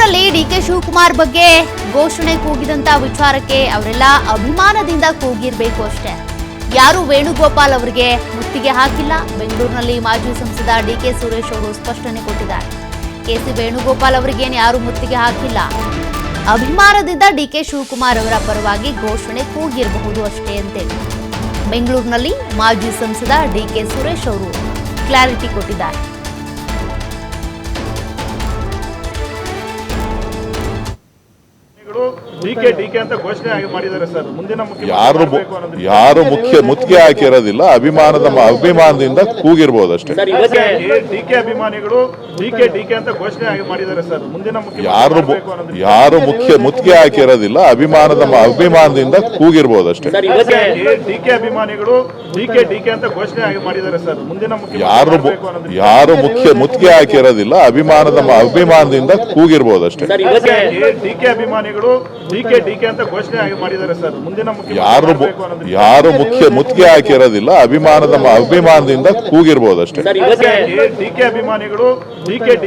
ಬೆಂಗಳೂರಲ್ಲಿ ಡಿಕೆ ಶಿವಕುಮಾರ್ ಬಗ್ಗೆ ಘೋಷಣೆ ಕೂಗಿದಂತ ವಿಚಾರಕ್ಕೆ ಅವರೆಲ್ಲ ಅಭಿಮಾನದಿಂದ ಕೂಗಿರ್ಬೇಕು ಅಷ್ಟೇ. ಯಾರು ವೇಣುಗೋಪಾಲ್ ಅವರಿಗೆ ಮುತ್ತಿಗೆ ಹಾಕಿಲ್ಲ. ಬೆಂಗಳೂರಿನಲ್ಲಿ ಮಾಜಿ ಸಂಸದ ಡಿಕೆ ಸುರೇಶ್ ಅವರು ಸ್ಪಷ್ಟನೆ ಕೊಟ್ಟಿದ್ದಾರೆ. ಕೆಸಿ ವೇಣುಗೋಪಾಲ್ ಅವರಿಗೇನು ಯಾರು ಮುತ್ತಿಗೆ ಹಾಕಿಲ್ಲ. ಅಭಿಮಾನದಿಂದ ಡಿಕೆ ಶಿವಕುಮಾರ್ ಅವರ ಪರವಾಗಿ ಘೋಷಣೆ ಕೂಗಿರಬಹುದು ಅಷ್ಟೇ ಅಂತೇಳಿ ಬೆಂಗಳೂರಿನಲ್ಲಿ ಮಾಜಿ ಸಂಸದ ಡಿಕೆ ಸುರೇಶ್ ಅವರು ಕ್ಲಾರಿಟಿ ಕೊಟ್ಟಿದ್ದಾರೆ. ಡಿಕೆ ಅಂತ ಘೋಷಣೆ ಮಾಡಿದ್ದಾರೆ ಸರ್. ಮುಂದಿನ ಯಾರು ಮುತ್ತಿಗೆ ಹಾಕಿರೋದಿಲ್ಲ. ಅಭಿಮಾನದಿಂದ ಕೂಗಿರ್ಬೋದಷ್ಟೇ. ಡಿಕೆ ಅಭಿಮಾನಿಗಳು ಡಿಕೆ ಅಂತ ಘೋಷಣೆ ಮಾಡಿದ್ದಾರೆ ಸರ್. ಮುಂದಿನ ಯಾರು ಮುತ್ತಿಗೆ ಹಾಕಿರೋದಿಲ್ಲ. ಅಭಿಮಾನದಿಂದ ಕೂಗಿರ್ಬೋದಷ್ಟೇ. ಡಿಕೆ ಅಭಿಮಾನಿಗಳು ಡಿಕೆ ಅಂತ ಘೋಷಣೆ ಮಾಡಿದ್ದಾರೆ ಸರ್. ಮುಂದಿನ ಯಾರು ಮುತ್ತಿಗೆ ಹಾಕಿರೋದಿಲ್ಲ. ಅಭಿಮಾನದಿಂದ ಕೂಗಿರ್ಬೋದಷ್ಟೇ. ಡಿಕೆ ಅಭಿಮಾನಿಗಳು ಡಿಕೆ ಅಂತ ಘೋಷಣೆ ಮಾಡಿದ್ದಾರೆ ಸರ್. ಮುಂದಿನ ಯಾರು ಮುತ್ತಿಗೆ ಹಾಕಿರೋದಿಲ್ಲ. ಅಭಿಮಾನದಿಂದ ಕೂಗಿರ್ಬೋದಷ್ಟೇ. ಡಿಕೆ ಅಭಿಮಾನಿಗಳು